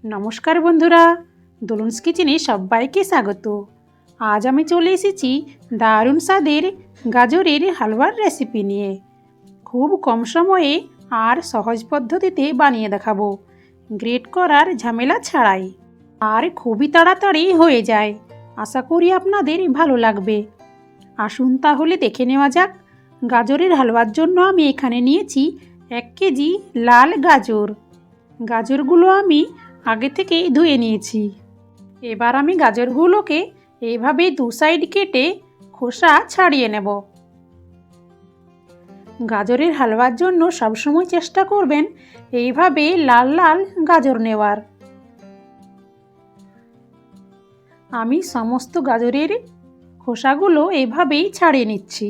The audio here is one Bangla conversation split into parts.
নমস্কার বন্ধুরা, দোলনস কিচেনে সবাইকে স্বাগত। আজ আমি চলে এসেছি দারুণ স্বাদের গাজরের হালুয়ার রেসিপি নিয়ে। খুব কম সময়ে আর সহজ পদ্ধতিতে বানিয়ে দেখাবো, গ্রেট করার ঝামেলা ছাড়াই, আর খুবই তাড়াতাড়ি হয়ে যায়। আশা করি আপনাদের ভালো লাগবে। আসুন তাহলে দেখে নেওয়া যাক। গাজরের হালুয়ার জন্য আমি এখানে নিয়েছি 1 কেজি লাল গাজর। গাজরগুলো আমি আগে থেকেই ধুয়ে নিয়েছি। এবার আমি গাজরগুলোকে এইভাবে দু সাইড কেটে খোসা ছাড়িয়ে নেব। গাজরের হালুয়ার জন্য সবসময় চেষ্টা করবেন এইভাবে লাল লাল গাজর নেওয়ার। আমি সমস্ত গাজরের খোসাগুলো এইভাবেই ছাড়িয়ে নিচ্ছি।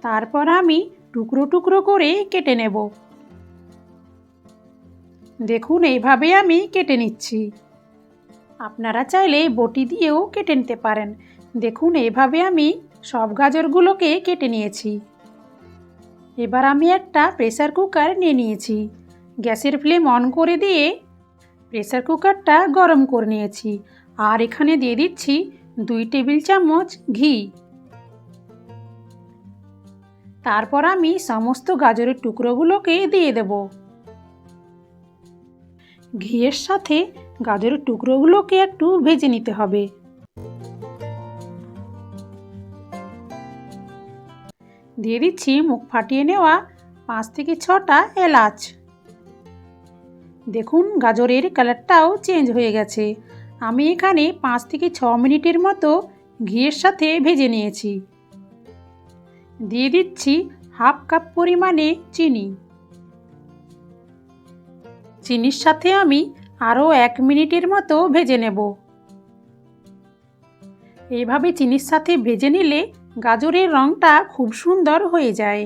তারপর আমি টুকরো টুকরো করে কেটে নেব। দেখুন এইভাবে আমি কেটে নিচ্ছি। আপনারা চাইলে বটি দিয়েও কেটে নিতে পারেন। দেখুন এইভাবে আমি সব গাজরগুলোকে কেটে নিয়েছি। এবার আমি একটা প্রেসার কুকার নিয়ে নিয়েছি। গ্যাসের ফ্লেম অন করে দিয়ে প্রেসার কুকারটা গরম করে নিয়েছি। আর এখানে দিয়ে দিচ্ছি 2 টেবিল চামচ ঘি। তারপর আমি সমস্ত গাজরের টুকরোগুলোকে দিয়ে দেব। ঘিয়ের সাথে গাজরের টুকরোগুলোকে একটু ভেজে নিতে হবে। দিয়ে দিচ্ছি মুখ ফাটিয়ে নেওয়া 5 থেকে 6টা এলাচ। দেখুন গাজরের কালারটাও চেঞ্জ হয়ে গেছে। আমি এখানে 5 থেকে 6 মিনিটের মতো ঘিয়ের সাথে ভেজে নিয়েছি। দিয়ে দিচ্ছি হাফ কাপ পরিমাণে চিনি। চিনির সাথে আমি আরও 1 মিনিটের মতো ভেজে নেব। এইভাবে চিনির সাথে ভেজে নিলে গাজরের রঙটা খুব সুন্দর হয়ে যায়।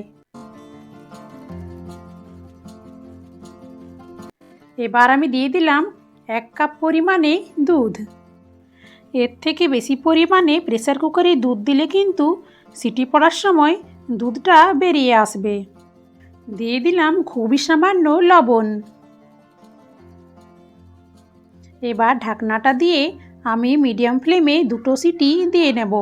এবার আমি দিয়ে দিলাম 1 কাপ পরিমাণে দুধ। এর থেকে বেশি পরিমাণে প্রেসার কুকারে দুধ দিলে কিন্তু সিটি পড়ার সময় দুধটা বেরিয়ে আসবে। দিয়ে দিলাম খুবই সামান্য লবণ। এবার ঢাকনাটা দিয়ে আমি মিডিয়াম ফ্লেমে 2টো সিটি দিয়ে নেব।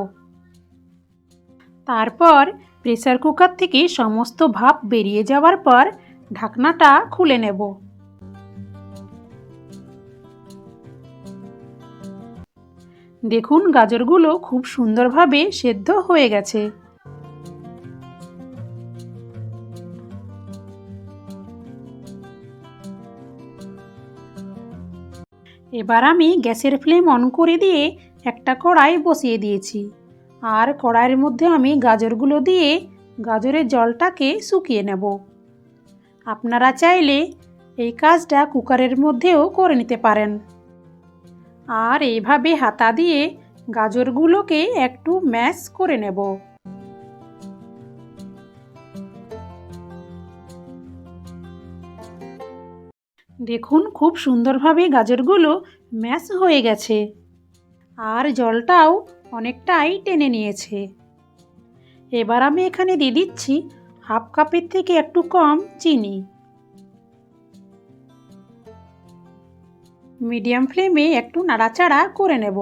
তারপর প্রেসার কুকার থেকে সমস্ত ভাপ বেরিয়ে যাওয়ার পর ঢাকনাটা খুলে নেব। দেখুন গাজরগুলো খুব সুন্দরভাবে সেদ্ধ হয়ে গেছে। এবার আমি গ্যাসের ফ্লেম অন করে দিয়ে একটা কড়াই বসিয়ে দিয়েছি। আর কড়াইয়ের মধ্যে আমি গাজরগুলো দিয়ে গাজরের জলটাকে শুকিয়ে নেব। আপনারা চাইলে এই কাজটা কুকারের মধ্যেও করে নিতে পারেন। আর এইভাবে হাতা দিয়ে গাজরগুলোকে একটু ম্যাশ করে নেব। দেখুন খুব সুন্দরভাবে গাজরগুলো ম্যাশ হয়ে গেছে। আর জলটাও অনেকটাই টেনে নিয়েছে। এবার আমি এখানে দিয়ে দিচ্ছি হাফ কাপের থেকে একটু কম চিনি। মিডিয়াম ফ্লেমে একটু নাড়াচাড়া করে নেব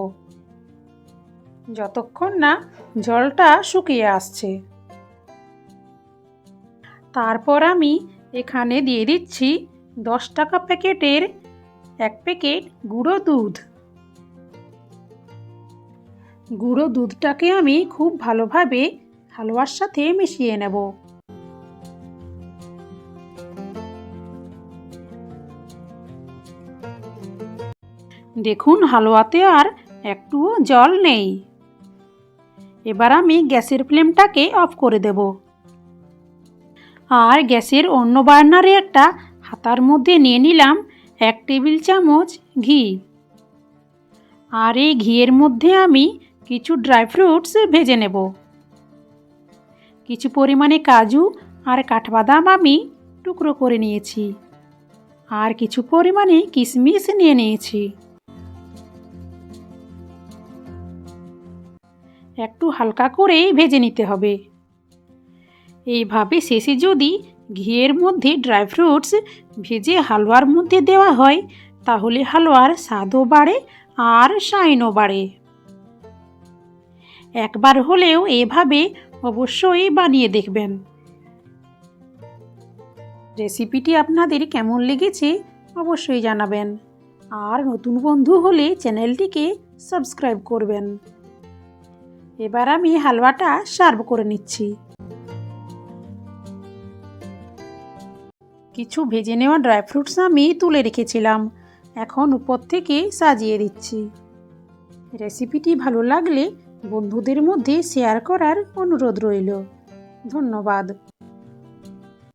যতক্ষণ না জলটা শুকিয়ে আসছে। তারপর আমি এখানে দিয়ে দিচ্ছি 10 টাকা প্যাকেটের 1 প্যাকেট গুঁড়ো দুধ। গুঁড়ো দুধটাকে আমি খুব ভালোভাবে হালুয়ার সাথে মিশিয়ে নেব। দেখুন হালুয়াতে আর একটুও জল নেই। এবার আমি গ্যাসের ফ্লেমটাকে অফ করে দেব। আর গ্যাসের অন্য বার্নারে একটা হাতার মধ্যে নিয়ে নিলাম 1 টেবিল চামচ ঘি। আর এই ঘিয়ের মধ্যে আমি কিছু ড্রাই ফ্রুটস ভেজে নেব। কিছু পরিমাণে কাজু আর কাঠবাদাম আমি টুকরো করে নিয়েছি। আর কিছু পরিমাণে কিশমিশ নিয়ে নিয়েছি। একটু হালকা করে ভেজে নিতে হবে। এইভাবে শেষে যদি ঘিয়ের মধ্যে ড্রাই ফ্রুটস ভেজে হালুয়ার মধ্যে দেওয়া হয় তাহলে হালুয়ার স্বাদও বাড়ে আর শাইনও বাড়ে। একবার হলেও এভাবে অবশ্যই বানিয়ে দেখবেন। রেসিপিটি আপনাদের কেমন লেগেছে অবশ্যই জানাবেন, আর নতুন বন্ধু হলে চ্যানেলটিকে সাবস্ক্রাইব করবেন। এবার আমি হালুয়াটা সার্ভ করে নিচ্ছি। কিছু ভেজে নেওয়া ড্রাই ফ্রুটস আমি তুলে রেখেছিলাম, এখন উপর থেকে সাজিয়ে দিচ্ছি। রেসিপিটি ভালো লাগলে বন্ধুদের মধ্যে শেয়ার করার অনুরোধ রইল। ধন্যবাদ।